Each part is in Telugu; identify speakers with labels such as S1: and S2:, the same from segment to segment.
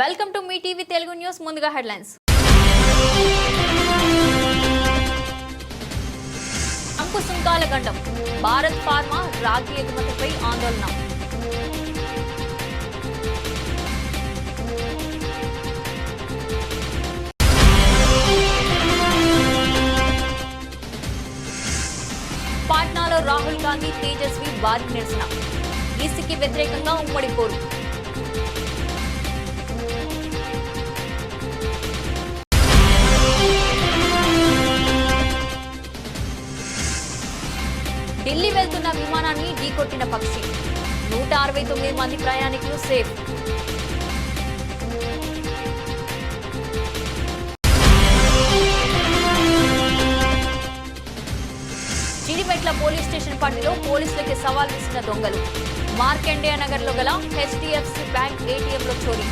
S1: Welcome to me TV Telugu news. ముందుగా హెడ్లైన్స్. అంకు సుంకాల గండం, భారత్ ఫార్మా రాగి ఎగుమతిపై ఆందోళన. పాట్నాలో రాహుల్ గాంధీ తేజస్వి భారీ నిరసన, ఈసీకి వ్యతిరేకంగా ఉమ్మడి పోరు. ఢిల్లీ వెళ్తున్న విమానాన్ని ఢీకొట్టిన పక్షి, 169 మంది ప్రయాణికులు సేఫ్. చిడిమెట్ల పోలీస్ స్టేషన్ పరిధిలో పోలీసులకి సవాల్ విసిన దొంగలు, మార్కండేయ నగర్ లో గల హెచ్డిఎఫ్సి బ్యాంక్ ఏటీఎంలో చోరీ.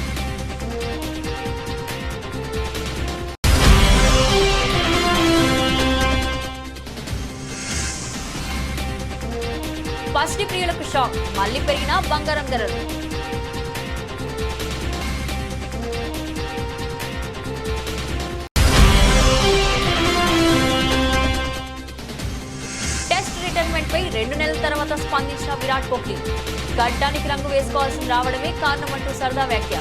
S1: పసిడి ప్రియులకు షాక్, మళ్లీ పెరిగిన బంగారం ధరలు. టెస్ట్ రిటైర్మెంట్ పై 2 నెలల తర్వాత స్పందించిన విరాట్ కోహ్లీ, గడ్డానికి రంగు వేసుకోవాల్సి రావడమే కారణమంటూ సరదా వ్యాఖ్య.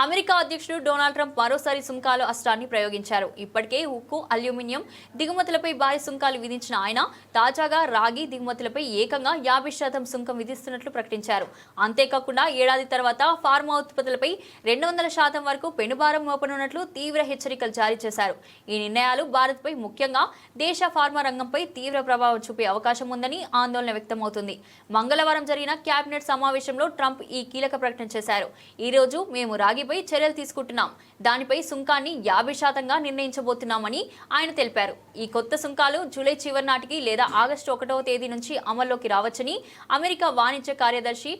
S1: అమెరికా అధ్యక్షుడు డొనాల్డ్ ట్రంప్ మరోసారి సుంకాల అస్త్రాన్ని ప్రయోగించారు. ఇప్పటికే ఉక్కు, అల్యూమినియం దిగుమతులపై భారీ సుంకాలు విధించిన ఆయన తాజాగా రాగి దిగుమతులపై ఏకంగా 50% సుంకం విధిస్తున్నట్లు ప్రకటించారు. అంతేకాకుండా ఏడాది తర్వాత ఫార్మా ఉత్పత్తులపై 200% వరకు పెనుభారం మోపనున్నట్లు తీవ్ర హెచ్చరికలు జారీ చేశారు. ఈ నిర్ణయాలు భారత్పై, ముఖ్యంగా దేశ ఫార్మా రంగంపై తీవ్ర ప్రభావం చూపే అవకాశం ఉందని ఆందోళన వ్యక్తమవుతుంది. మంగళవారం జరిగిన కేబినెట్ సమావేశంలో ట్రంప్ ఈ కీలక ప్రకటన చేశారు. ఈ రోజు మేము రాగి చర్యలు తీసుకుంటున్నాం, దానిపై సుంకాన్ని 50% నిర్ణయించబోతున్నామని ఆయన తెలిపారు. ఈ కొత్త సుంకాలు జూలై చివరి నాటికి లేదా ఆగస్టు 1వ తేదీ నుంచి అమల్లోకి రావచ్చని అమెరికా వాణిజ్య కార్యదర్శి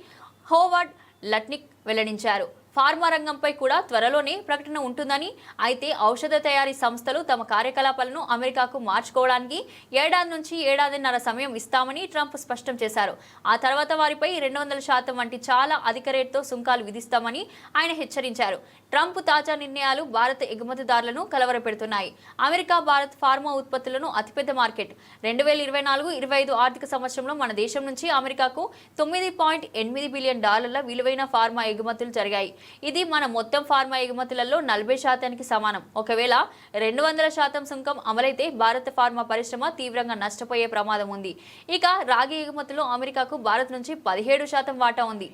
S1: హోవర్డ్ లట్నిక్ వెల్లడించారు. ఫార్మా రంగంపై కూడా త్వరలోనే ప్రకటన ఉంటుందని, అయితే ఔషధ తయారీ సంస్థలు తమ కార్యకలాపాలను అమెరికాకు మార్చుకోవడానికి ఏడాది నుంచి ఏడాదిన్నర సమయం ఇస్తామని ట్రంప్ స్పష్టం చేశారు. ఆ తర్వాత వారిపై 200% వంటి చాలా అధిక రేటుతో సుంకాలు విధిస్తామని ఆయన హెచ్చరించారు. ట్రంప్ తాజా నిర్ణయాలు భారత ఎగుమతిదారులను కలవరపెడుతున్నాయి. అమెరికా భారత్ ఫార్మా ఉత్పత్తులను అతిపెద్ద మార్కెట్. 2024-25 ఆర్థిక సంవత్సరంలో మన దేశం నుంచి అమెరికాకు $9.8 బిలియన్ విలువైన ఫార్మా ఎగుమతులు జరిగాయి. ఇది మన మొత్తం ఫార్మా ఎగుమతులలో 40% సమానం. ఒకవేళ 200% సుంకం అమలైతే భారత ఫార్మా పరిశ్రమ తీవ్రంగా నష్టపోయే ప్రమాదం ఉంది. ఇక రాగి ఎగుమతుల్లో అమెరికాకు భారత్ నుంచి 17% వాటా ఉంది.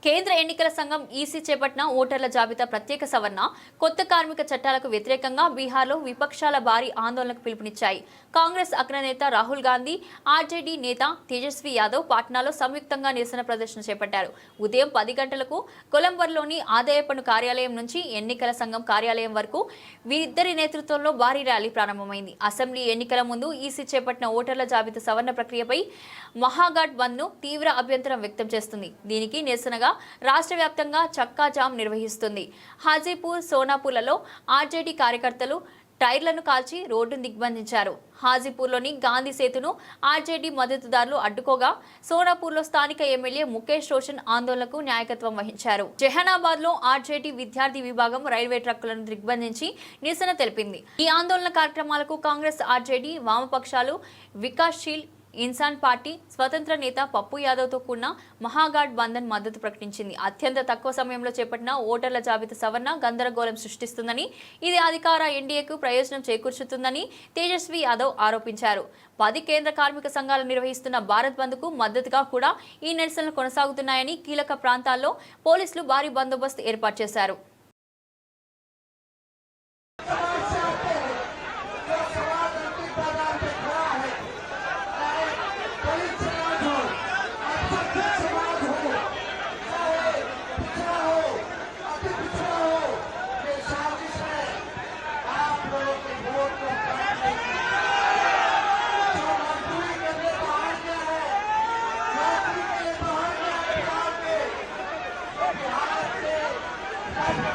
S1: కేంద్ర ఎన్నికల సంఘం ఈసీ చేపట్టిన ఓటర్ల జాబితా ప్రత్యేక సవరణ, కొత్త కార్మిక చట్టాలకు వ్యతిరేకంగా బీహార్లో విపక్షాల భారీ ఆందోళనకు పిలుపునిచ్చాయి. కాంగ్రెస్ అగ్రనేత రాహుల్ గాంధీ, ఆర్జేడీ నేత తేజస్వి యాదవ్ పాట్నాలో సంయుక్తంగా నిరసన ప్రదర్శన చేపట్టారు. ఉదయం 10 గంటలకు కొలంబర్లోని ఆదాయ పన్ను కార్యాలయం నుంచి ఎన్నికల సంఘం కార్యాలయం వరకు వీరిద్దరి నేతృత్వంలో భారీ ర్యాలీ ప్రారంభమైంది. అసెంబ్లీ ఎన్నికల ముందు ఈసీ చేపట్టిన ఓటర్ల జాబితా సవరణ ప్రక్రియపై మహాఘాట్ బంద్ను తీవ్ర అభ్యంతరం వ్యక్తం చేస్తుంది. దీనికి నిరసనగా రాష్ట్ర వ్యాప్తంగా చక్కా జామ్ నిర్వహిస్తుంది. హాజీపూర్, సోనాపూర్లలో ఆర్జేడీ కార్యకర్తలు టైర్లను కాల్చి రోడ్డును దిగ్బంధించారు. హాజీపూర్లోని గాంధీ సేతును ఆర్జేడీ మద్దతుదారులు అడ్డుకోగా, సోనాపూర్లో స్థానిక ఎమ్మెల్యే ముఖేష్ రోషన్ ఆందోళనకు నాయకత్వం వహించారు. జెహానాబాద్లో ఆర్జేడీ విద్యార్థి విభాగం రైల్వే ట్రక్కులను దిగ్బంధించి నిరసన తెలిపింది. ఈ ఆందోళన కార్యక్రమాలకు కాంగ్రెస్, ఆర్జేడీ, వామపక్షాలు, వికాస్శీల్ ఇన్సాన్ పార్టీ, స్వతంత్ర నేత పప్పు యాదవ్తో కూడిన మహాఘాట్ బంధన్ మద్దతు ప్రకటించింది. అత్యంత తక్కువ సమయంలో చేపట్టిన ఓటర్ల జాబితా సవరణ గందరగోళం సృష్టిస్తుందని, ఇది అధికార ఎన్డీఏకు ప్రయోజనం చేకూర్చుతుందని తేజస్వి యాదవ్ ఆరోపించారు. 10 కేంద్ర కార్మిక సంఘాలు నిర్వహిస్తున్న భారత్ బంద్కు మద్దతుగా కూడా ఈ నిరసనలు కొనసాగుతున్నాయని, కీలక ప్రాంతాల్లో పోలీసులు భారీ బందోబస్తు ఏర్పాటు చేశారు.
S2: Let's go!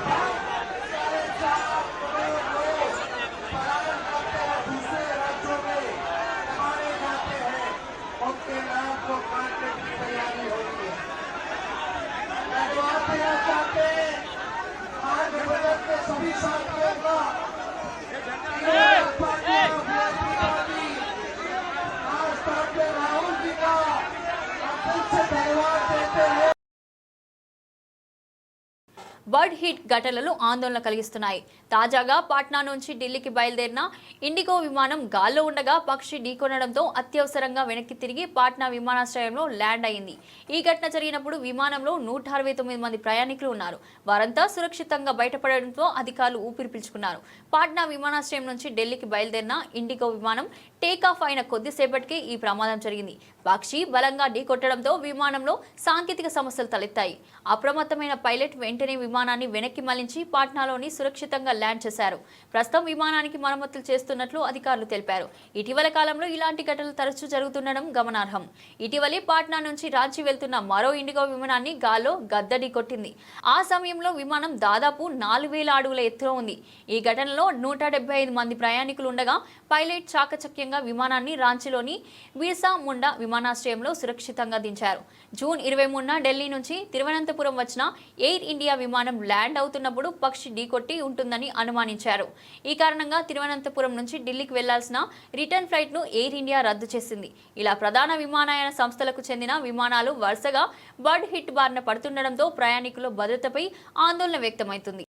S1: బర్డ్ హిట్ ఘటనలు ఆందోళన కలిగిస్తున్నాయి. తాజాగా పాట్నా నుంచి ఢిల్లీకి బయలుదేరిన ఇండిగో విమానం గాల్లో ఉండగా పక్షి ఢీకొనడంతో అత్యవసరంగా వెనక్కి తిరిగి పాట్నా విమానాశ్రయంలో ల్యాండ్ అయింది. ఈ ఘటన జరిగినప్పుడు విమానంలో 169 మంది ప్రయాణికులు ఉన్నారు. వారంతా సురక్షితంగా బయటపడడంతో అధికారులు ఊపిరి పీల్చుకున్నారు. పాట్నా విమానాశ్రయం నుంచి ఢిల్లీకి బయలుదేరిన ఇండిగో విమానం టేకాఫ్ అయిన కొద్దిసేపటికి ఈ ప్రమాదం జరిగింది. పక్షి బలంగా ఢీకొట్టడంతో విమానంలో సాంకేతిక సమస్యలు తలెత్తాయి. అప్రమత్తమైన పైలట్ వెంటనే విమానాన్ని వెనక్కి మళ్లించి పాట్నాలోని సురక్షితంగా ల్యాండ్ చేశారు. ప్రస్తుతం విమానానికి మరమ్మతులు చేస్తున్నట్లు అధికారులు తెలిపారు. ఇటీవల కాలంలో ఇలాంటి ఘటనలు తరచూ జరుగుతుండడం గమనార్హం. ఇటీవలే పాట్నా నుంచి రాంచీ వెళ్తున్న మరో ఇండిగో విమానాన్ని గాల్లో గద్దడి కొట్టింది. ఆ సమయంలో విమానం దాదాపు 4000 అడుగుల ఎత్తులో ఉంది. ఈ ఘటనలో 175 మంది ప్రయాణికులు ఉండగా పైలట్ చాకచక్యంగా విమానాన్ని రాంచీలోని బిర్సా ముండా విమానాశ్రయంలో సురక్షితంగా దించారు. జూన్ 23న ఢిల్లీ నుంచి తిరువనంతపురం వచ్చిన ఎయిర్ ఇండియా విమానం ల్యాండ్ అవుతున్నప్పుడు పక్షి ఢీకొట్టి ఉంటుందని అనుమానించారు. ఈ కారణంగా తిరువనంతపురం నుంచి ఢిల్లీకి వెళ్లాల్సిన రిటర్న్ ఫ్లైట్ ను ఎయిర్ ఇండియా రద్దు చేసింది. ఇలా ప్రధాన విమానయాన సంస్థలకు చెందిన విమానాలు వరుసగా బర్డ్ హిట్ బారిన పడుతుండటంతో ప్రయాణికుల భద్రతపై ఆందోళన వ్యక్తమవుతుంది.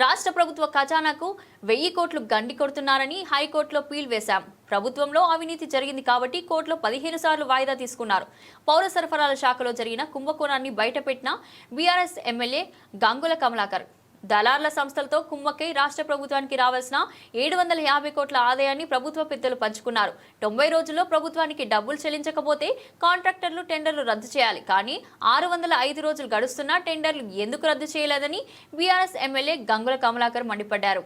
S1: రాష్ట్ర ప్రభుత్వ ఖజానాకు 1000 కోట్లు గండి కొడుతున్నారని హైకోర్టులో పీల్ వేశాం. ప్రభుత్వంలో అవినీతి జరిగింది కాబట్టి కోర్టులో 15 సార్లు వాయిదా తీసుకున్నారు. పౌర సరఫరాల శాఖలో జరిగిన కుంభకోణాన్ని బయటపెట్టిన బీఆర్ఎస్ ఎమ్మెల్యే గంగుల కమలాకర్ దళార్ల సంస్థలతో కుమ్మక్కై రాష్ట్ర ప్రభుత్వానికి రావాల్సిన 750 కోట్ల ఆదాయాన్ని ప్రభుత్వ పెద్దలు పంచుకున్నారు. 90 రోజుల్లో ప్రభుత్వానికి డబ్బులు చెల్లించకపోతే కాంట్రాక్టర్లు టెండర్లు రద్దు చేయాలి. కానీ 605 రోజులు గడుస్తున్నా టెండర్లు ఎందుకు రద్దు చేయలేదని బీఆర్ఎస్ ఎమ్మెల్యే గంగుల కమలాకర్ మండిపడ్డారు.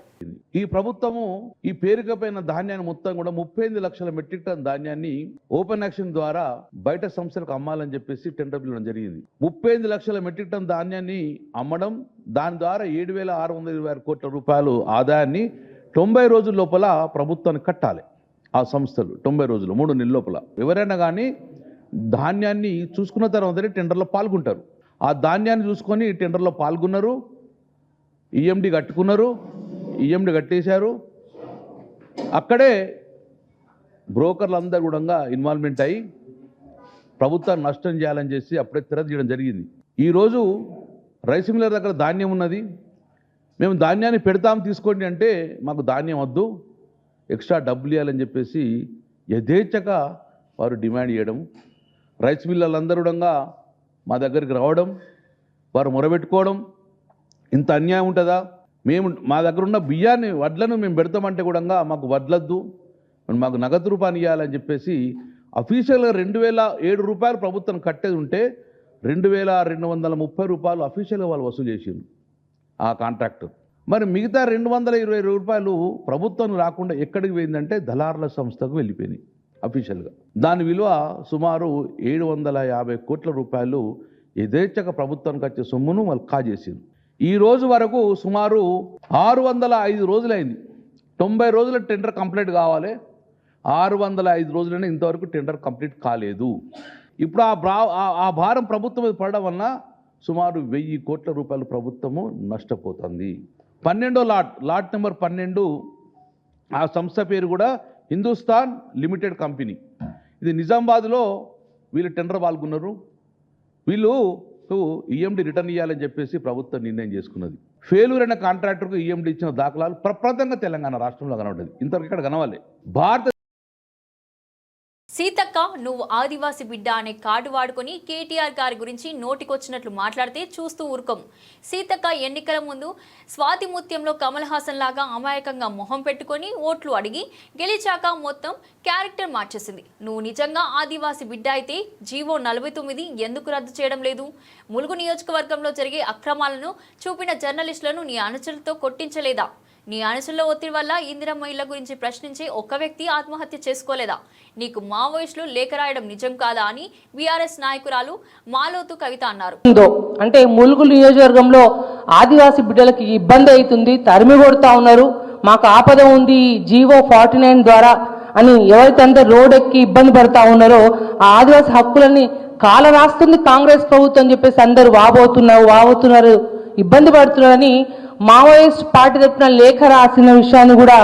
S2: ఈ ప్రభుత్వము ఈ పేరుకపోయిన ధాన్యాన్ని మొత్తం కూడా 38 లక్షల మెట్రిక్ టన్ ధాన్యాన్ని ఓపెన్ యాక్షన్ ద్వారా బయట సంస్థలకు అమ్మాలని చెప్పేసి టెండర్ పిలవడం జరిగింది. 38 లక్షల మెట్రిక్ టన్ ధాన్యాన్ని అమ్మడం, దాని ద్వారా 7,626 కోట్ల రూపాయలు ఆదాయాన్ని 90 రోజుల లోపల ప్రభుత్వానికి కట్టాలి. ఆ సంస్థలు 90 రోజులు 3 నెలల లోపల ఎవరైనా కానీ ధాన్యాన్ని చూసుకున్న తర్వాతనే టెండర్లో పాల్గొంటారు. ఆ ధాన్యాన్ని చూసుకొని టెండర్లో పాల్గొన్నారు, ఈఎండి కట్టుకున్నారు, ఈఎండి కట్టేశారు. అక్కడే బ్రోకర్లు అందరూ కూడా ఇన్వాల్వ్మెంట్ అయ్యి ప్రభుత్వాన్ని నష్టం చేయాలని చేసి అప్పుడే తీయడం జరిగింది. ఈరోజు రైస్ మిల్లర్ దగ్గర ధాన్యం ఉన్నది, మేము ధాన్యాన్ని పెడతాం తీసుకోండి అంటే మాకు ధాన్యం వద్దు, ఎక్స్ట్రా డబ్బులు ఇవ్వాలని చెప్పేసి యథేచ్ఛగా వారు డిమాండ్ చేయడం, రైస్ మిల్లర్లందరూ కూడా మా దగ్గరికి రావడం, వారు మొరబెట్టుకోవడం. ఇంత అన్యాయం ఉంటుందా? మేము మా దగ్గర ఉన్న బియ్యాన్ని వడ్లను మేము పెడతామంటే కూడా మాకు వడ్లద్దు, మాకు నగదు రూపాయలు ఇవ్వాలని చెప్పేసి అఫీషియల్గా 2007 రూపాయలు ప్రభుత్వం కట్టేది ఉంటే 2230 రూపాయలు అఫీషియల్గా వాళ్ళు వసూలు చేసిండు ఆ కాంట్రాక్టర్. మరి మిగతా 220 రూపాయలు ప్రభుత్వం రాకుండా ఎక్కడికి పోయిందంటే దళార్ల సంస్థకు వెళ్ళిపోయినాయి అఫీషియల్గా. దాని విలువ సుమారు 750 కోట్ల రూపాయలు యథేచ్ఛగా ప్రభుత్వానికి వచ్చే సొమ్మును వాళ్ళు కాజేసింది. ఈ రోజు వరకు సుమారు 605 రోజులైంది. 90 రోజుల టెండర్ కంప్లీట్ కావాలి, 605 రోజులైనా ఇంతవరకు టెండర్ కంప్లీట్ కాలేదు. ఇప్పుడు ఆ భారం ప్రభుత్వం మీద పడడం వలన సుమారు 1000 కోట్ల రూపాయలు ప్రభుత్వము నష్టపోతుంది. 12వ లాట్ నెంబర్ 12 ఆ సంస్థ పేరు కూడా హిందుస్థాన్ లిమిటెడ్ కంపెనీ. ఇది నిజామాబాద్లో వీళ్ళు టెండర్ పాల్గొన్నారు. వీళ్ళు ఈఎండి రిటర్న్ ఇవ్వాలని చెప్పేసి ప్రభుత్వం నిర్ణయం చేసుకున్నది. ఫెయిల్యూర్ అయిన కాంట్రాక్టర్కు ఈఎండి ఇచ్చిన దాఖలాలు ప్రప్రదంగా తెలంగాణ రాష్ట్రంలో కనబడ్డది. ఇంతవరకు ఇక్కడ కనవాలి. భారత
S1: సీతక్క నువ్వు ఆదివాసి బిడ్డ అనే కార్డు వాడుకొని కేటీఆర్ గారి గురించి నోటికొచ్చినట్లు మాట్లాడితే చూస్తూ ఊరుకోం. సీతక్క ఎన్నికల ముందు స్వాతి ముత్యంలో కమల్ హాసన్ లాగా అమాయకంగా మొహం పెట్టుకొని ఓట్లు అడిగి గెలిచాక మొత్తం క్యారెక్టర్ మార్చేసింది. నువ్వు నిజంగా ఆదివాసి బిడ్డ అయితే జీవో 49 ఎందుకు రద్దు చేయడం లేదు? ములుగు నియోజకవర్గంలో జరిగే అక్రమాలను చూపిన జర్నలిస్టులను నీ అనుచరులతో కొట్టించలేదా? నీ అనుచరుల ఒత్తిడి వల్ల ఇందిరమ్మ ఇళ్ల గురించి ప్రశ్నించే ఒక్క వ్యక్తి ఆత్మహత్య చేసుకోలేదా? నీకు మావోయిస్టులు లేఖ రాయడం నిజం కాదా అని బీఆర్ఎస్ నాయకురాలు మాలోతు కవిత అన్నారు.
S3: అంటే ములుగు నియోజకవర్గంలో ఆదివాసీ బిడ్డలకి ఇబ్బంది అవుతుంది, తరిమి కొడుతా ఉన్నారు, మాకు ఆపద ఉంది జీవో 49 ద్వారా అని ఎవరైతే అందరు రోడ్ ఎక్కి ఇబ్బంది పడతా ఉన్నారో ఆ ఆదివాసీ హక్కులని కాల రాస్తుంది కాంగ్రెస్ ప్రభుత్వం అని చెప్పేసి అందరు వాబోతున్నారు. ఇబ్బంది పడుతున్నారని మావోయిస్ట్ పార్టీ తరపున లేఖ రాసిన విషయాన్ని కూడా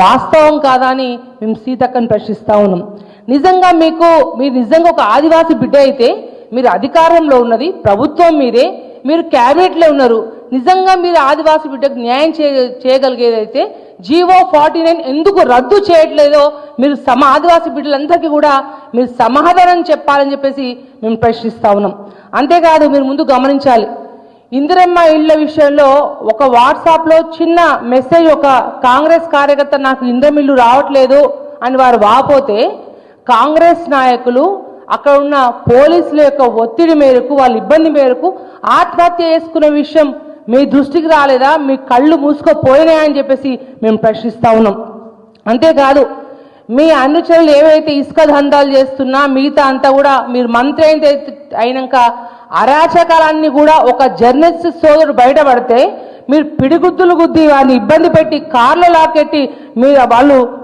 S3: వాస్తవం కాదా అని మేము సీతక్కని ప్రశ్నిస్తా ఉన్నాం. నిజంగా మీరు నిజంగా ఒక ఆదివాసీ బిడ్డ అయితే మీరు అధికారంలో ఉన్నది ప్రభుత్వం మీదే, మీరు క్యాబినెట్లో ఉన్నారు. నిజంగా మీరు ఆదివాసీ బిడ్డకు న్యాయం చేయగలిగేదైతే జీవో 49 ఎందుకు రద్దు చేయట్లేదో మీరు ఆదివాసీ బిడ్డలందరికీ కూడా మీరు సమాధానం చెప్పాలని చెప్పేసి మేము ప్రశ్నిస్తా ఉన్నాం. అంతేకాదు, మీరు ముందు గమనించాలి, ఇందిరమ్మ ఇళ్ల విషయంలో ఒక వాట్సాప్లో చిన్న మెసేజ్, ఒక కాంగ్రెస్ కార్యకర్త నాకు ఇందిరమ్మ ఇల్లు రావట్లేదు అని వారు వాపోతే కాంగ్రెస్ నాయకులు అక్కడ ఉన్న పోలీసుల యొక్క ఒత్తిడి మేరకు, వాళ్ళ ఇబ్బంది మేరకు ఆత్మహత్య చేసుకునే విషయం మీ దృష్టికి రాలేదా? మీ కళ్ళు మూసుకుపోయినాయని చెప్పేసి మేము ప్రశ్నిస్తా ఉన్నాం. అంతేకాదు, మీ అనుచరులు ఏవైతే ఇసుక దందాలు చేస్తున్నా మిగతా అంతా కూడా మీరు మంత్రి అయినాక అరాచకాలన్నీ కూడా ఒక జర్నలిస్ట్ సోదరుడు బయటపడితే మీరు పిడిగుద్దులు గుద్ది వారిని ఇబ్బంది పెట్టి కార్లో లాకెట్టి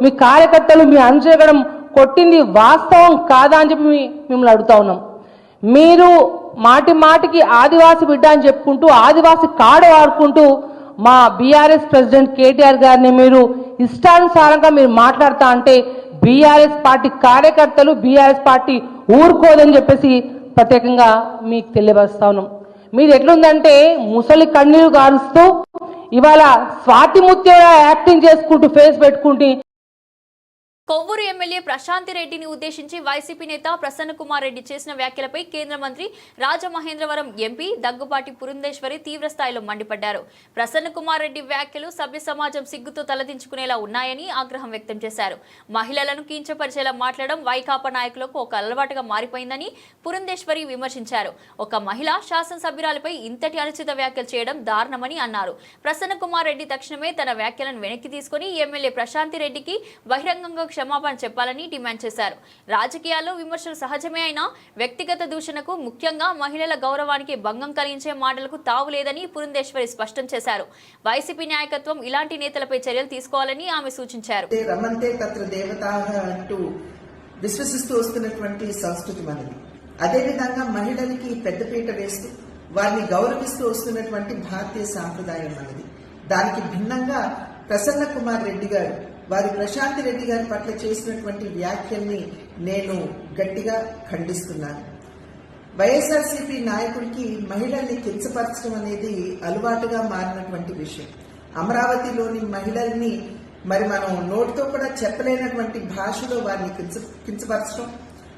S3: మీ కార్యకర్తలు మీ అనుచరగడం కొట్టింది వాస్తవం కాదా అని చెప్పి మిమ్మల్ని అడుగుతా ఉన్నాం. మీరు మాటికి ఆదివాసి బిడ్డ అని చెప్పుకుంటూ ఆదివాసి కార్డు వాడుకుంటూ మా బీఆర్ఎస్ ప్రెసిడెంట్ కేటీఆర్ గారిని మీరు ఇష్టానుసారంగా మీరు మాట్లాడుతా అంటే బీఆర్ఎస్ పార్టీ కార్యకర్తలు, బీఆర్ఎస్ పార్టీ ఊరుకోదని చెప్పేసి ప్రత్యేకంగా మీకు తెలియపరుస్తా ఉన్నాం. మీరు ఎట్లుందంటే ముసలి కన్నీరు గారుస్తూ ఇవాళ స్వాతి ముత్యంగా యాక్టింగ్ చేసుకుంటూ ఫేస్ పెట్టుకుంటూ
S1: కొవ్వూరు ఎమ్మెల్యే ప్రశాంతి రెడ్డిని ఉద్దేశించి వైసీపీ నేత ప్రసన్న కుమార్ రెడ్డి చేసిన వ్యాఖ్యలపై కేంద్ర మంత్రి రాజమహేంద్రవరం ఎంపీ దగ్గుపాటి పురంధేశ్వరి తీవ్రస్థాయిలో మండిపడ్డారు. ప్రసన్న కుమార్ రెడ్డి వ్యాఖ్యలు సభ్య సమాజం సిగ్గుతో తలదించుకునేలా ఉన్నాయని ఆగ్రహం వ్యక్తం చేశారు. మహిళలను కించపరిచేలా మాట్లాడడం వైకాపా నాయకులకు ఒక అలవాటుగా మారిపోయిందని పురంధేశ్వరి విమర్శించారు. ఒక మహిళ శాసనసభ్యురాలపై ఇంతటి అనుచిత వ్యాఖ్యలు చేయడం దారుణమని అన్నారు. ప్రసన్న కుమార్ రెడ్డి తక్షణమే తన వ్యాఖ్యలను వెనక్కి తీసుకుని ఎమ్మెల్యే ప్రశాంతి రెడ్డికి బహిరంగంగా క్షమాపణ చెప్పాలని డిమాండ్ చేశారు. రాజకీయాల్లో విమర్శలు సహజమే అయినా వ్యక్తిగత దూషణకు, ముఖ్యంగా మహిళల గౌరవానికి భంగం కలిగించే మాటలకు తావు లేదని పురంధేశ్వరి స్పష్టం చేశారు. వైసీపీ నాయకత్వం ఇలాంటి నేతలపై చర్యలు తీసుకోవాలని ఆమె సూచించారు.
S4: విశ్వసిస్తూ వస్తున్నటువంటి సంస్కృతి మనది. అదేవిధంగా మహిళలకి పెద్దపీట వేస్తూ వారిని గౌరవిస్తూ వస్తున్నటువంటి భారతీయ సాంప్రదాయం మనది. దానికి భిన్నంగా ప్రసన్న కుమార్ రెడ్డి గారు వారి ప్రశాంతి రెడ్డి గారి పట్ల చేసినటువంటి వ్యాఖ్యల్ని నేను గట్టిగా ఖండిస్తున్నాను. వైఎస్ఆర్సీపీ నాయకుడికి మహిళల్ని కించపరచడం అనేది అలవాటుగా మారినటువంటి విషయం. అమరావతిలోని మహిళల్ని మనం నోటితో కూడా చెప్పలేనటువంటి భాషలో వారిని కించపరచడం,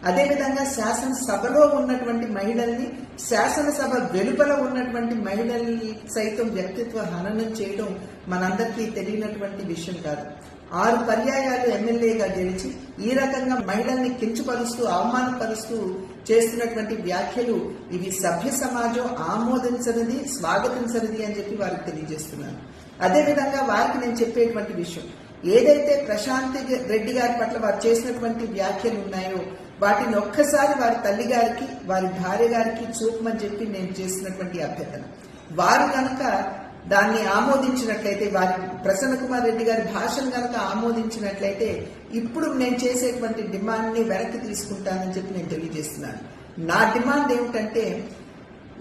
S4: అదేవిధంగా శాసనసభలో ఉన్నటువంటి మహిళల్ని, శాసనసభ వెలుపల ఉన్నటువంటి మహిళల్ని సైతం వ్యక్తిత్వ హననం చేయడం మనందరికీ తెలియనటువంటి విషయం కాదు. 6 పర్యాయాలు ఎమ్మెల్యేగా గెలిచి ఈ రకంగా మహిళల్ని కించపరుస్తూ అవమానపరుస్తూ చేస్తున్నటువంటి వ్యాఖ్యలు ఇవి సభ్య సమాజం ఆమోదించనిది, స్వాగతించనిది అని చెప్పి వారికి తెలియజేస్తున్నాను. అదేవిధంగా వారికి నేను చెప్పేటువంటి విషయం, ఏదైతే ప్రశాంతి రెడ్డి గారి పట్ల వారు చేసినటువంటి వ్యాఖ్యలు ఉన్నాయో వాటిని ఒక్కసారి వారి తల్లి గారికి, వారి భార్య గారికి చూపమని చెప్పి నేను చేసినటువంటి అభ్యర్థన. వారు కనుక దాన్ని ఆమోదించినట్లయితే, వారి ప్రసన్న కుమార్ రెడ్డి గారి భాషను కనుక ఆమోదించినట్లయితే ఇప్పుడు నేను చేసేటువంటి డిమాండ్ ని వెనక్కి తీసుకుంటానని చెప్పి నేను తెలియజేస్తున్నాను. నా డిమాండ్ ఏమిటంటే,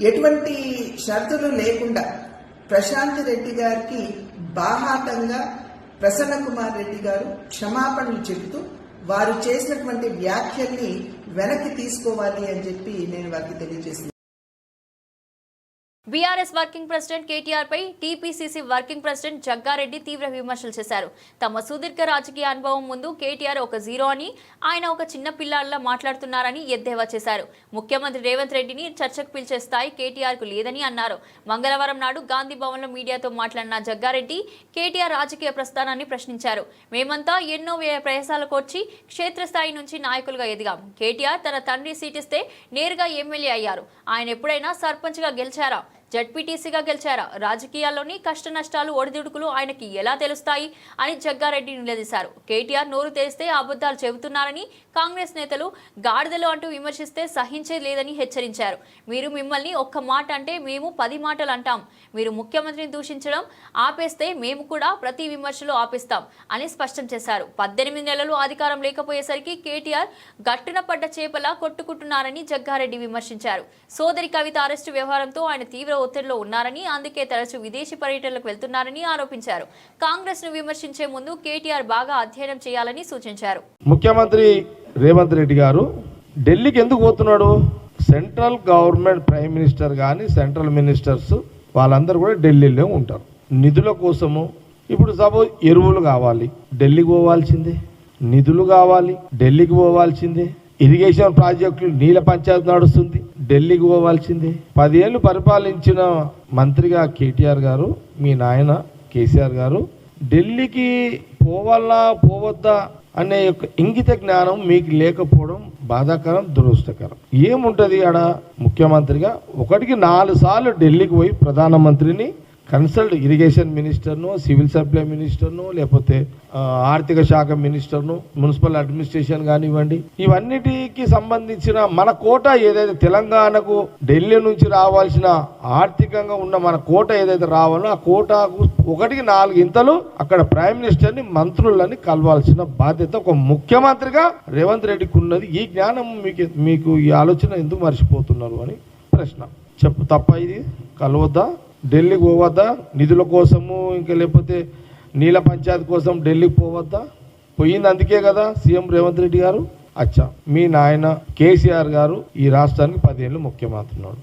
S4: ఎటువంటి షరతులు లేకుండా ప్రశాంతి రెడ్డి గారికి బాహాటంగా ప్రసన్న కుమార్ రెడ్డి గారు క్షమాపణలు చెబుతూ వారు చేసినటువంటి వ్యాఖ్యల్ని వెనక్కి తీసుకోవాలి అని చెప్పి నేను వారికి తెలియజేస్తున్నాను.
S1: బీఆర్ఎస్ వర్కింగ్ ప్రెసిడెంట్ కేటీఆర్ పై టీపీసీసీ వర్కింగ్ ప్రెసిడెంట్ జగ్గారెడ్డి తీవ్ర విమర్శలు చేశారు. తమ సుదీర్ఘ రాజకీయ అనుభవం ముందు కేటీఆర్ ఒక జీరో అని, ఆయన ఒక చిన్న పిల్లాడిలా మాట్లాడుతున్నారని ఎద్దేవా చేశారు. ముఖ్యమంత్రి రేవంత్ రెడ్డిని చర్చకు పిలిచే స్థాయి కేటీఆర్ కు లేదని అన్నారు. మంగళవారం నాడు గాంధీ భవన్ లో మీడియాతో మాట్లాడిన జగ్గారెడ్డి కేటీఆర్ రాజకీయ ప్రస్థానాన్ని ప్రశ్నించారు. మేమంతా ఎన్నో ప్రయాసాలకు వచ్చి క్షేత్రస్థాయి నుంచి నాయకులుగా ఎదిగాం. కేటీఆర్ తన తండ్రి సీటిస్తే నేరుగా ఎమ్మెల్యే అయ్యారు. ఆయన ఎప్పుడైనా సర్పంచ్ గా గెలిచారా? జడ్పీటీసీగా గెలిచారా? రాజకీయాల్లోని కష్ట నష్టాలు, ఒడిదుడుకులు ఆయనకి ఎలా తెలుస్తాయి అని జగ్గారెడ్డి నిలదీశారు. కేటీఆర్ నోరు తెరిస్తే అబద్ధాలు చెబుతున్నారని, కాంగ్రెస్ నేతలు గాడిదలు అంటూ విమర్శిస్తే సహించేది లేదని హెచ్చరించారు. మీరు మిమ్మల్ని ఒక్క మాట అంటే మేము 10 మాటలు అంటాం. మీరు ముఖ్యమంత్రిని దూషించడం ఆపేస్తే మేము కూడా ప్రతి విమర్శలు ఆపిస్తాం అని స్పష్టం చేశారు. 18 నెలలు అధికారం లేకపోయేసరికి కేటీఆర్ గట్టున పడ్డ చేపలా కొట్టుకుంటున్నారని జగ్గారెడ్డి విమర్శించారు. సోదరి కవిత అరెస్టు వ్యవహారంతో ఆయన తీవ్ర ఒత్తిడిలో ఉన్నారని, అందుకే తరచూ విదేశీ పర్యటనలకు వెళ్తున్నారని ఆరోపించారు. కాంగ్రెస్ ను విమర్శించే ముందు కేటీఆర్ బాగా అధ్యయనం చేయాలని సూచించారు.
S5: ముఖ్యమంత్రి రేవంత్ రెడ్డి గారు ఢిల్లీకి ఎందుకు పోతున్నాడు? సెంట్రల్ గవర్నమెంట్ ప్రైమ్ మినిస్టర్ కానీ సెంట్రల్ మినిస్టర్స్ వాళ్ళందరూ కూడా ఢిల్లీలో ఉంటారు నిధుల కోసము. ఇప్పుడు సపోజ్ ఎరువులు కావాలి, ఢిల్లీకి పోవాల్సిందే. నిధులు కావాలి, ఢిల్లీకి పోవాల్సిందే. ఇరిగేషన్ ప్రాజెక్టులు, నీళ్ళ పంచాయతీ నడుస్తుంది, ఢిల్లీకి పోవాల్సిందే. 10 ఏళ్ళు పరిపాలించిన మంత్రిగా కేటీఆర్ గారు, మీ నాయన కేసీఆర్ గారు ఢిల్లీకి పోవాలా పోవద్దా అనే ఇంగిత జ్ఞానం మీకు లేకపోవడం బాధాకరం, దురదృష్టకరం. ఏముంటుంది ఆడ? ముఖ్యమంత్రిగా 1కి 4 సార్లు ఢిల్లీకి పోయి ప్రధానమంత్రిని కన్సల్ట్, ఇరిగేషన్ మినిస్టర్ను, సివిల్ సప్లై మినిస్టర్ను, లేకపోతే ఆర్థిక శాఖ మినిస్టర్ను, మున్సిపల్ అడ్మినిస్ట్రేషన్ కానివ్వండి, ఇవన్నిటికి సంబంధించిన మన కోటా ఏదైతే తెలంగాణకు ఢిల్లీ నుంచి రావాల్సిన ఆర్థికంగా ఉన్న మన కోట ఏదైతే రావాలో ఆ కోటాకు 1కి 4 ఇంతలు అక్కడ ప్రైమ్ మినిస్టర్ని, మంత్రులని కలవాల్సిన బాధ్యత ఒక ముఖ్యమంత్రిగా రేవంత్ రెడ్డికి ఉన్నది. ఈ జ్ఞానం మీకు ఈ ఆలోచన ఎందుకు మర్చిపోతున్నారు అని ప్రశ్న. తప్ప ఇది? కలవద్దా? ఢిల్లీకి పోవద్దా? నిధుల కోసము, ఇంకా లేకపోతే నీళ్ళ పంచాయతీ కోసం ఢిల్లీకి పోవద్దా? పోయింది అందుకే కదా సీఎం రేవంత్ రెడ్డి గారు. అచ్చా, మీ నాయన కేసీఆర్ గారు ఈ రాష్ట్రానికి 10 ఏళ్ళు ముఖ్యమంత్రి ఉన్నాడు.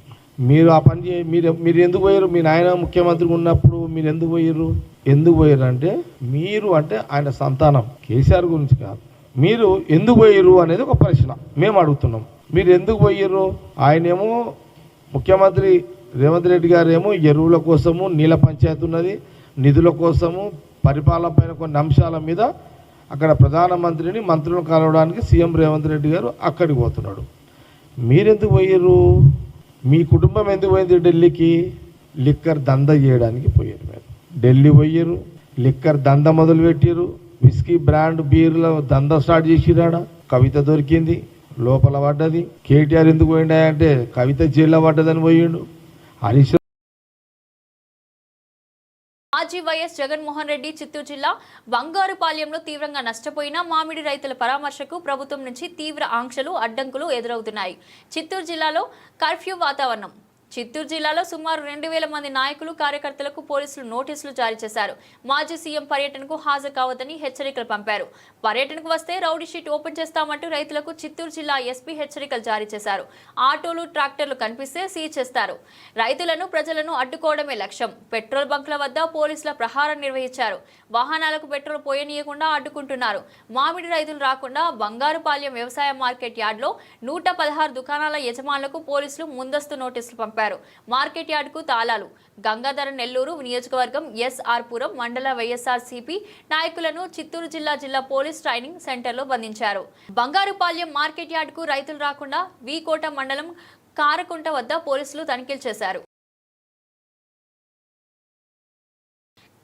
S5: మీరు ఆ పని మీరు ఎందుకు పోయారు? మీ నాయన ముఖ్యమంత్రి ఉన్నప్పుడు మీరు ఎందుకు పోయారు? ఎందుకు పోయారు అంటే, మీరు అంటే ఆయన సంతానం, కేసీఆర్ గురించి కాదు. మీరు ఎందుకు పోయారు అనేది ఒక ప్రశ్న మేము అడుగుతున్నాం. మీరు ఎందుకు పోయారు? ఆయనేమో ముఖ్యమంత్రి రేవంత్ రెడ్డి గారు ఏమో ఎరువుల కోసము, నీళ్ళ పంచాయతీ ఉన్నది, నిధుల కోసము, పరిపాలన పైన కొన్ని అంశాల మీద అక్కడ ప్రధానమంత్రిని, మంత్రులను కలవడానికి సీఎం రేవంత్ రెడ్డి గారు అక్కడికి పోతున్నాడు. మీరెందుకు పోయారు? మీ కుటుంబం ఎందుకు పోయింది ఢిల్లీకి? లిక్కర్ దంద చేయడానికి పోయారు. మీరు ఢిల్లీ పోయారు, లిక్కర్ దంద మొదలుపెట్టారు, విస్కీ బ్రాండ్ బీర్ల దంద స్టార్ట్ చేసిరాడ. కవిత దొరికింది, లోపల పడ్డది. కేటీఆర్ ఎందుకు పోయిండా అంటే కవిత జైల్లో పడ్డదని పోయిండు. హరీష్
S1: మాజీ వైఎస్ జగన్మోహన్ రెడ్డి చిత్తూరు జిల్లా బంగారుపాలెంలో తీవ్రంగా నష్టపోయిన మామిడి రైతుల పరామర్శకు ప్రభుత్వం నుంచి తీవ్ర ఆంక్షలు, అడ్డంకులు ఎదురవుతున్నాయి. చిత్తూరు జిల్లాలో కర్ఫ్యూ వాతావరణం. చిత్తూరు జిల్లాలో సుమారు 2000 మంది నాయకులు, కార్యకర్తలకు పోలీసులు నోటీసులు జారీ చేశారు. మాజీ సీఎం పర్యటనకు హాజరు కావద్దని హెచ్చరికలు పంపారు. పర్యటనకు వస్తే రౌడీ షీట్ ఓపెన్ చేస్తామంటూ రైతులకు చిత్తూరు జిల్లా ఎస్పీ హెచ్చరికలు జారీ చేశారు. ఆటోలు, ట్రాక్టర్లు కనిపిస్తే సీజ్ చేస్తారు. రైతులను, ప్రజలను అడ్డుకోవడమే లక్ష్యం. పెట్రోల్ బంక్ల వద్ద పోలీసుల ప్రహారం నిర్వహించారు. వాహనాలకు పెట్రోల్ పోయనీయకుండా అడ్డుకుంటున్నారు. మామిడి రైతులు రాకుండా బంగారుపాలెం వ్యవసాయ మార్కెట్ యార్డ్లో 116 దుకాణాల యజమానులకు పోలీసులు ముందస్తు నోటీసులు పంపారు. మార్కెట్ యార్డుకు తాళాలు. గంగాధర నెల్లూరు నియోజకవర్గం ఎస్ఆర్ పురం మండల వైఎస్ఆర్సీపీ నాయకులను చిత్తూరు జిల్లా పోలీస్ ట్రైనింగ్ సెంటర్లో బంధించారు. బంగారుపాలెం మార్కెట్ యార్డుకు రైతులు రాకుండా వీకోట మండలం కారకుంట వద్ద పోలీసులు తనిఖీలు చేశారు.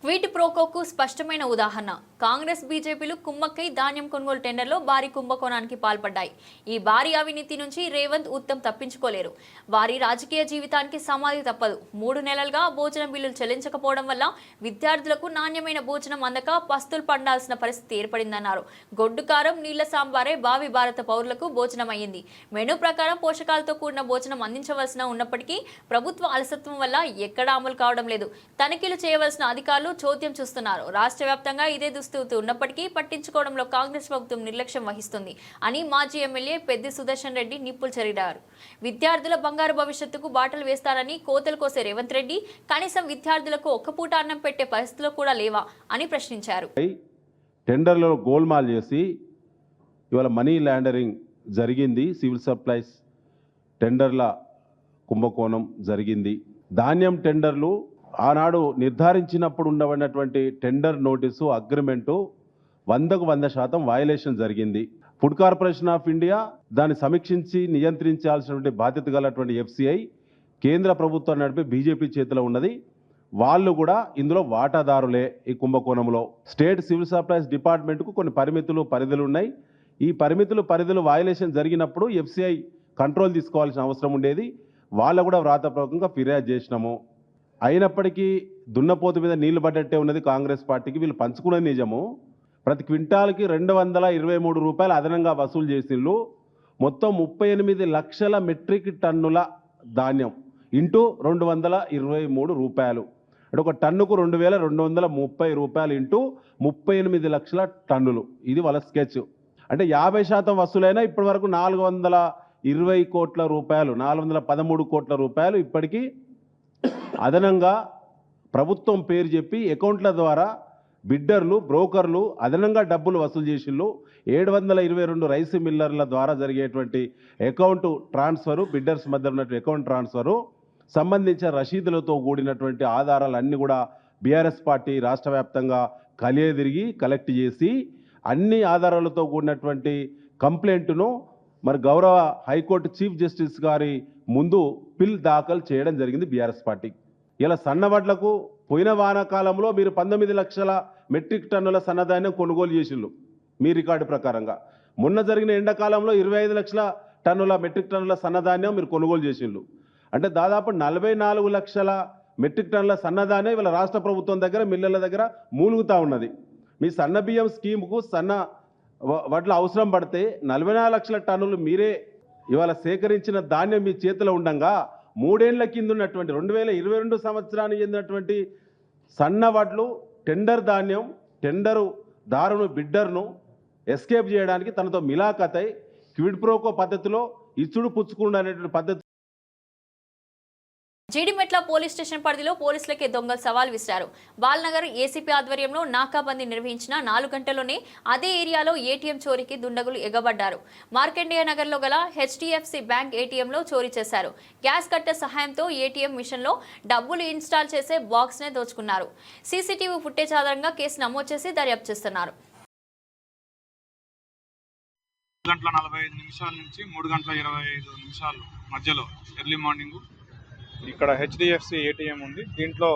S1: క్విడ్ ప్రోకోకు స్పష్టమైన ఉదాహరణ. కాంగ్రెస్, బీజేపీలు కుమ్మక్కై ధాన్యం కొనుగోలు టెండర్లో భారీ కుంభకోణానికి పాల్పడ్డాయి. ఈ భారీ అవినీతి నుంచి రేవంత్, ఉత్తమ్ తప్పించుకోలేరు. వారి రాజకీయ జీవితానికి సమాధి తప్పదు. 3 నెలలుగా భోజనం బిల్లులు చెల్లించకపోవడం వల్ల విద్యార్థులకు నాణ్యమైన భోజనం అందక పస్తులు పండాల్సిన పరిస్థితి ఏర్పడిందన్నారు. గొడ్డు కారం, నీళ్ల సాంబారే భావి భారత పౌరులకు భోజనం అయ్యింది. మెనూ ప్రకారం పోషకాలతో కూడిన భోజనం అందించవలసిన ఉన్నప్పటికీ ప్రభుత్వ అలసత్వం వల్ల ఎక్కడా అమలు కావడం లేదు. తనిఖీలు చేయవలసిన అధికారులు చోద్యం చూస్తున్నారు. రాష్ట్ర వ్యాప్తంగా ఇదే దుస్థితి ఉన్నప్పటికీ పట్టించుకోవడంలో కాంగ్రెస్ ప్రభుత్వం నిర్లక్ష్యం వహిస్తుంది అని మాజీ ఎమ్మెల్యే పెద్ది సుదర్శన్ రెడ్డి నిప్పులు చెరిగారు. విద్యార్థుల బంగారు భవిష్యత్తుకు బాటలు వేస్తారని కోతలు కోసే రేవంత్ రెడ్డి కనీసం విద్యార్థులకు ఒక్క పూట అన్నం పెట్టే పరిస్థితులు కూడా లేవా అని ప్రశ్నించారు.
S2: టెండర్లలో గోల్మాల్ చేసి ఇవాళ మనీ లాండరింగ్ జరిగింది. సివిల్ సప్లైస్ టెండర్ల కుంభకోణం జరిగింది. ధాన్యం టెండర్లు ఆనాడు నిర్ధారించినప్పుడు ఉండబడినటువంటి టెండర్ నోటీసు, అగ్రిమెంటు 100కు 100% వయలేషన్ జరిగింది. ఫుడ్ కార్పొరేషన్ ఆఫ్ ఇండియా దాన్ని సమీక్షించి నియంత్రించాల్సినటువంటి బాధ్యత గలటువంటి FCI కేంద్ర ప్రభుత్వం నడిపే బీజేపీ చేతిలో ఉన్నది. వాళ్ళు కూడా ఇందులో వాటాదారులే. ఈ కుంభకోణంలో స్టేట్ సివిల్ సప్లైస్ డిపార్ట్మెంట్కు కొన్ని పరిధులు ఉన్నాయి. ఈ పరిధులు వయలేషన్ జరిగినప్పుడు FCI కంట్రోల్ తీసుకోవాల్సిన అవసరం ఉండేది. వాళ్ళు కూడా వ్రాతపూర్వకంగా ఫిర్యాదు చేసినాము. అయినప్పటికీ దున్నపోతు మీద నీళ్లు పడ్డట్టే ఉన్నది కాంగ్రెస్ పార్టీకి. వీళ్ళు పంచుకున్నది నిజము. ప్రతి క్వింటాల్కి 223 రూపాయలు అదనంగా వసూలు చేసిళ్ళు. మొత్తం 38 లక్షల మెట్రిక్ టన్నుల ధాన్యం.
S6: ఇంటూ 223 రూపాయలు, అంటే ఒక టన్నుకు 2230 రూపాయలు ఇంటూ 38 లక్షల టన్నులు. ఇది వాళ్ళ స్కెచ్. అంటే 50% వసూలైనా ఇప్పటి వరకు 420 కోట్ల రూపాయలు, 413 కోట్ల రూపాయలు ఇప్పటికీ అదనంగా ప్రభుత్వం పేరు చెప్పి అకౌంట్ల ద్వారా బిడ్డర్లు, బ్రోకర్లు అదనంగా డబ్బులు వసూలు చేసిళ్ళు. 722 రైస్ మిల్లర్ల ద్వారా జరిగేటువంటి అకౌంట్ ట్రాన్స్ఫరు, బిడ్డర్స్ మధ్య ఉన్నటువంటి అకౌంట్ ట్రాన్స్ఫరు సంబంధించిన రసీదులతో కూడినటువంటి ఆధారాలన్నీ కూడా బీఆర్ఎస్ పార్టీ రాష్ట్ర వ్యాప్తంగా కలియదిరిగి కలెక్ట్ చేసి అన్ని ఆధారాలతో కూడినటువంటి కంప్లైంట్ను మరి గౌరవ హైకోర్టు చీఫ్ జస్టిస్ గారి ముందు పిల్ దాఖలు చేయడం జరిగింది బీఆర్ఎస్ పార్టీ. ఇలా సన్నవడ్లకు పోయిన వానాకాలంలో మీరు 19 లక్షల మెట్రిక్ టన్నుల సన్నధాన్యం కొనుగోలు చేసిళ్ళు మీ రికార్డు ప్రకారంగా. మొన్న జరిగిన ఎండాకాలంలో 25 లక్షల టన్నుల మెట్రిక్ టన్నుల సన్నధాన్యం మీరు కొనుగోలు చేసిళ్ళు. అంటే దాదాపు 44 లక్షల మెట్రిక్ టన్నుల సన్నధాన్యం ఇవాళ రాష్ట్ర ప్రభుత్వం దగ్గర, మిల్లర్ల దగ్గర మూలుగుతూ ఉన్నది. మీ సన్న బియ్యం స్కీమ్కు సన్న వడ్ల అవసరం పడితే 44 లక్షల టన్నులు మీరే ఇవాళ సేకరించిన ధాన్యం మీ చేతిలో ఉండగా 3 ఏళ్ల కింద ఉన్నటువంటి 2022 సంవత్సరానికి చెందినటువంటి సన్న వడ్లు టెండర్ ధాన్యం, టెండరు దారును, బిడ్డర్ను ఎస్కేప్ చేయడానికి తనతో మిలాఖతై క్విడ్ ప్రోకో పద్ధతిలో ఇచ్చుడు పుచ్చుకుండా అనేటువంటి పద్ధతి
S1: జీడిమెట్ల పోలీస్ స్టేషన్ పరిధిలో పోలీసులకే దొంగలు సవాల్ విసిరారు. బాల్నగర్ ఏసీపీ ఆధ్వర్యంలో నాకాబందీ నిర్వహించిన 4 గంటల్లోనే అదే ఏరియాలో ఏటీఎం చోరీకి దుండగులు ఎగబడ్డారు. మార్కండేయ నగర్లో గల హెచ్డిఎఫ్సి బ్యాంక్ ఏటీఎంలో చోరీ చేశారు. గ్యాస్ కట్టర్ సహాయంతో ఏటీఎం మిషన్లో డబ్బులు ఇన్స్టాల్ చేసే బాక్స్నే దోచుకున్నారు. సీసీటీవీ ఫుటేజ్ ఆధారంగా కేసు నమోదు చేసి దర్యాప్తు చేస్తున్నారు.
S7: 2:45 నుంచి 3:25 మధ్యలో ఎర్లీ మార్నింగ్ ఇక్కడ హెచ్డిఎఫ్సి ఏటీఎం ఉంది. దీంట్లో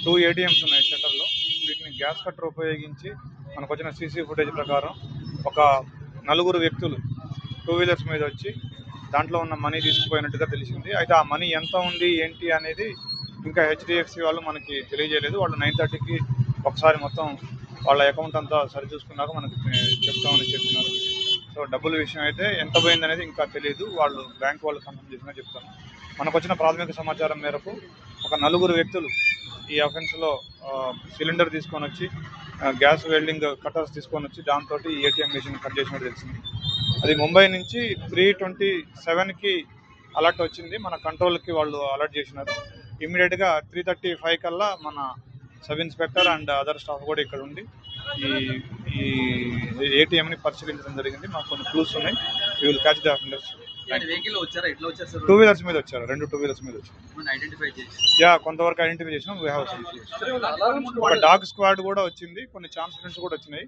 S7: 2 ఏటీఎంస్ ఉన్నాయి సెంటర్లో. వీటిని గ్యాస్ కట్టర్ ఉపయోగించి మనకు వచ్చిన సీసీ ఫుటేజ్ ప్రకారం ఒక 4 వ్యక్తులు 2 వీలర్స్ మీద వచ్చి దాంట్లో ఉన్న మనీ తీసుకుపోయినట్టుగా తెలిసింది. అయితే ఆ మనీ ఎంత ఉంది ఏంటి అనేది ఇంకా హెచ్డిఎఫ్సి వాళ్ళు మనకి తెలియజేయలేదు. వాళ్ళు 9:30కి ఒకసారి మొత్తం వాళ్ళ అకౌంట్ అంతా సరిచూసుకున్నాక మనకి చెప్తామని చెప్పినారు. సో డబ్బుల విషయం అయితే ఎంత పోయింది అనేది ఇంకా తెలియదు. వాళ్ళు బ్యాంక్ వాళ్ళు కన్ఫర్మ్ చేసినా చెప్తాను. మనకు వచ్చిన ప్రాథమిక సమాచారం మేరకు ఒక 4 వ్యక్తులు ఈ అఫెన్స్లో సిలిండర్ తీసుకొని వచ్చి గ్యాస్ వెల్డింగ్ కట్టర్స్ తీసుకొని వచ్చి దాంతో ఏటీఎం మెషిన్ కట్ చేసినట్టు తెలిసింది. అది ముంబై నుంచి 3:27కి అలర్ట్ వచ్చింది. మన కంట్రోల్కి వాళ్ళు అలర్ట్ చేసినారు. ఇమ్మీడియట్గా 3:35 కల్లా మన sub inspector and other staff కూడా ఇక్కడ ఉండి ఈ ఏటీఎంని పరిశీలించడం జరిగింది. మాకు కొన్ని క్లూస్ ఉన్నాయి. We will catch the offenders. 2 wheelers మీద వచ్చారు, 2 2 వీలర్స్ మీద వచ్చారు. కొంతవరకు ఐడెంటిఫై చేసినాం. ఒక డాగ్ స్క్వాడ్ కూడా వచ్చింది, కొన్ని ఛాన్స్ ఫ్రెండ్స్ కూడా వచ్చినాయి.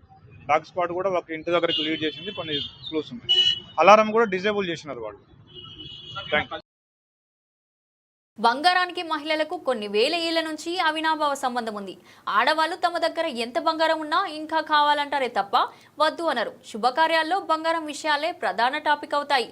S7: డాగ్ స్క్వాడ్ కూడా ఒక ఇంటి దగ్గరికి లీడ్ చేసింది. కొన్ని క్లూస్ ఉన్నాయి. అలారం కూడా డిజేబుల్ చేసినారు వాళ్ళు. Thank you.
S1: బంగారానికి మహిళలకు కొన్ని వేల ఏళ్ల నుంచి అవినాభావ సంబంధం ఉంది. ఆడవాళ్లు తమ దగ్గర ఎంత బంగారం ఉన్నా ఇంకా కావాలంటారే తప్ప వద్దు అనరు. శుభకార్యాల్లో బంగారం విషయాలే ప్రధాన టాపిక్ అవుతాయి.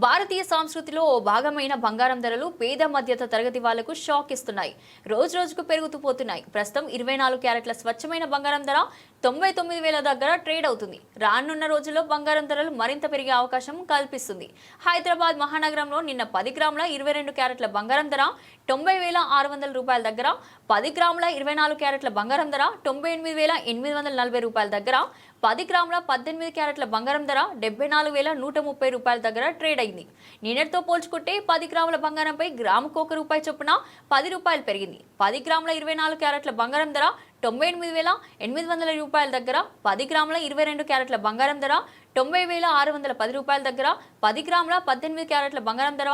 S1: భారతీయ సంస్కృతిలో ఓ భాగమైన బంగారం ధరలు పేద మధ్యత తరగతి వాళ్లకు షాక్ ఇస్తున్నాయి. రోజు రోజుకు పెరుగుతూ పోతున్నాయి. ప్రస్తుతం 24 క్యారెట్ల స్వచ్ఛమైన బంగారం ధర 99,000 దగ్గర ట్రేడ్ అవుతుంది. రానున్న రోజుల్లో బంగారం ధరలు మరింత పెరిగే అవకాశం కల్పిస్తుంది. హైదరాబాద్ మహానగరంలో నిన్న 10 గ్రాముల 22 క్యారెట్ల బంగారం ధర 90,600 రూపాయల దగ్గర, 10 గ్రాముల 24 క్యారెట్ల బంగారం ధర 98,840 రూపాయల దగ్గర, 10 గ్రాముల 18 క్యారెట్ల బంగారం ధర 74,130 రూపాయల దగ్గర ట్రేడ్ అయింది. నిన్నటితో పోల్చుకుంటే 10 గ్రాముల బంగారంపై గ్రాముకు ₹1 చొప్పున 10 రూపాయలు పెరిగింది. 10 గ్రాముల 24 క్యారెట్ల బంగారం ధర 98,800 రూపాయల దగ్గర, 10 గ్రాముల 22 క్యారెట్ల బంగారం ధర 90,610 రూపాయల దగ్గర, 10 గ్రాముల 18 క్యారెట్ల బంగారం ధర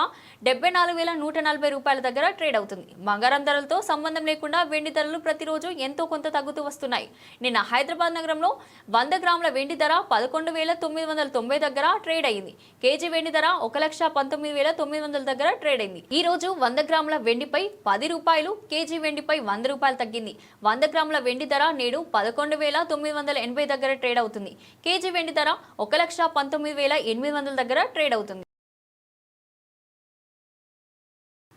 S1: 74,140 రూపాయల దగ్గర ట్రేడ్ అవుతుంది. బంగారం ధరలతో సంబంధం లేకుండా వెండి ధరలు ప్రతిరోజు ఎంతో కొంత తగ్గుతూ వస్తున్నాయి. నిన్న హైదరాబాద్ నగరంలో 100 గ్రాముల వెండి ధర 11,990 దగ్గర ట్రేడ్ అయింది. కేజీ వెండి ధర 1,19,900 దగ్గర ట్రేడ్ అయింది. ఈ రోజు 100 గ్రాముల వెండిపై ₹10, కేజీ వెండిపై ₹100 తగ్గింది. 100 గ్రాముల వెండి ధర నేడు 11,980 దగ్గర ట్రేడ్ అవుతుంది. కేజీ వెండి ధర 1,19,800 దగ్గర ట్రేడ్ అవుతుంది.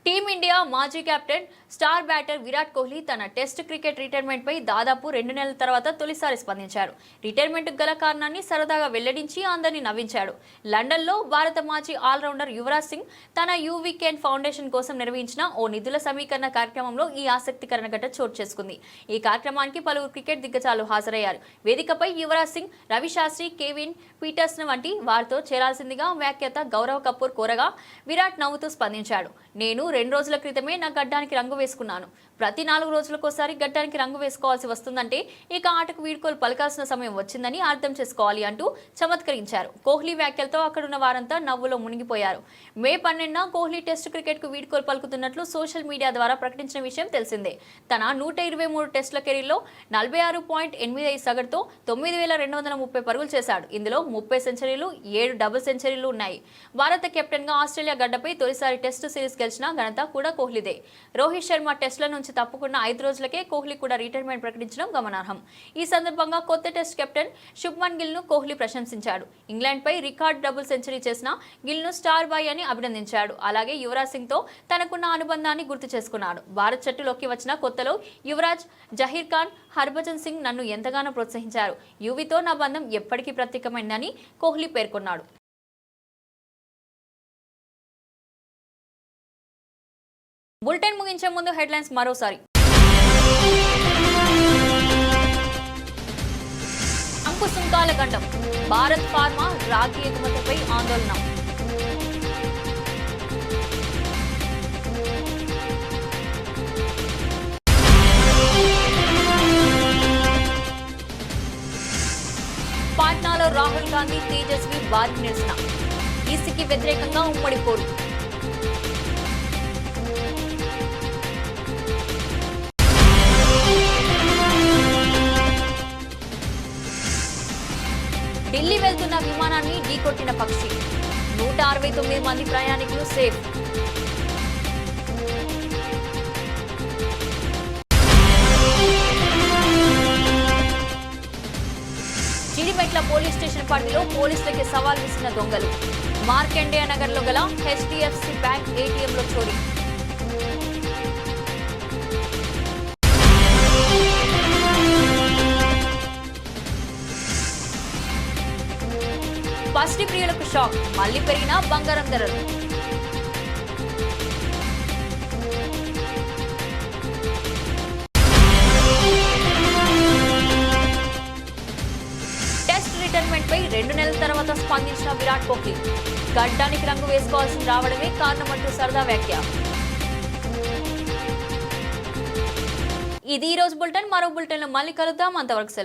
S1: టీమిండియా ఇక మాజీ captain star batter Virat Kohli తన టెస్ట్ క్రికెట్ రిటైర్మెంట్ పై దాదాపు 2 నెలల తర్వాత తొలిసారి స్పందించారు. రిటైర్మెంట్ గల కారణాన్ని సరదాగా వెల్లడించి అందరినీ నవ్వించాడు. లండన్లో భారత మాజీ ఆల్రౌండర్ యువరాజ్ సింగ్ తన యూ వీకెండ్ ఫౌండేషన్ కోసం నిర్వహించిన ఓ నిధుల సమీకరణ కార్యక్రమంలో ఈ ఆసక్తికరణ ఘటన చోటు చేసుకుంది. ఈ కార్యక్రమానికి పలువురు క్రికెట్ దిగ్గజాలు హాజరయ్యారు. వేదికపై యువరాజ్ సింగ్, రవి శాస్త్రి, కెవిన్ పీటర్సన్ వంటి వారితో చేరాల్సిందిగా వ్యాఖ్యాత గౌరవ్ కపూర్ కోరగా విరాట్ నవ్వుతూ స్పందించాడు. నేను 2 రోజుల క్రితమే నా గడ్డానికి రంగు వేసుకున్నాను. ప్రతి 4 రోజులకోసారి గడ్డానికి రంగు వేసుకోవాల్సి వస్తుందంటే ఇక ఆటకు వీడ్కోలు పలకాల్సిన సమయం వచ్చిందని అర్థం చేసుకోవాలి అంటూ చమత్కరించారు. కోహ్లీ వ్యాఖ్యలతో అక్కడున్న వారంతా నవ్వులో మునిగిపోయారు. మే 12న కోహ్లీ టెస్ట్ క్రికెట్ కు వీడ్కోలు పలుకుతున్నట్లు సోషల్ మీడియా ద్వారా ప్రకటించిన విషయం తెలిసిందే. తన 123 టెస్టుల కెరీర్లో 46.85 సగటుతో 9,230 పరుగులు చేశాడు. ఇందులో 30 సెంచరీలు, 7 డబుల్ సెంచరీలు ఉన్నాయి. భారత కెప్టెన్ గా ఆస్ట్రేలియా గడ్డపై తొలిసారి టెస్ట్ సిరీస్ గెలిచిన ఘనత కూడా కోహ్లీదే. రోహిత్ శర్మ టెస్టుల నుంచి తప్పుకున్న 5 రోజులకే కోహ్లీ కూడా రిటైర్మెంట్ ప్రకటించడం గమనార్హం. ఈ సందర్భంగా కొత్త టెస్ట్ కెప్టెన్ శుభ్మన్ గిల్ ను కోహ్లీ ప్రశంసించాడు. ఇంగ్లాండ్ పై రికార్డ్ డబుల్ సెంచరీ చేసిన గిల్ ను స్టార్ బాయ్ అని అభినందించాడు. అలాగే యువరాజ్ సింగ్ తో తనకున్న అనుబంధాన్ని గుర్తు చేసుకున్నాడు. భారత్ జట్టులోకి వచ్చిన కొత్తలో యువరాజ్, జహీర్ ఖాన్, హర్భజన్ సింగ్ నన్ను ఎంతగానో ప్రోత్సహించారు. యువీతో నా బంధం ఎప్పటికీ ప్రత్యేకమైందని కోహ్లీ పేర్కొన్నాడు. బులెటిన్ ముగించే ముందు హెడ్లైన్స్ మరోసారి. అంకు సుంకాల గండం, భారత్ ఫార్మా రాగి ఎగుమతిపై ఆందోళన. పాట్నాలో రాహుల్ గాంధీ, తేజస్వి భారీ నిరసన. ఈసీకి వ్యతిరేకంగా ఉమ్మడి పోరు. ఢిల్లీ వెళ్తున్న విమానాన్ని ఢీకొట్టిన పక్షి. 169 మంది ప్రయాణికులు సేఫ్. జీడిమెట్ల పోలీస్ స్టేషన్ పరిధిలో పోలీసులకి సవాల్ విసిన దొంగలు. మార్కండేయ నగర్ లో గల హెచ్డిఎఫ్సి బ్యాంక్ ఏటీఎంలో చోరీ. పసిడి ప్రియులకు షాక్, మళ్లీ పెరిగిన బంగారం ధరలు. టెస్ట్ రిటైర్మెంట్ పై 2 నెలల తర్వాత స్పందించిన విరాట్ కోహ్లీ. గడ్డానికి రంగు వేసుకోవాల్సి రావడమే కారణమంటూ సరదా వ్యాఖ్య. ఇది ఈ రోజు బులెటిన్. మరో బులెటిన్ లో మళ్ళీ కలుద్దాం. అంతవరకు సెలవు.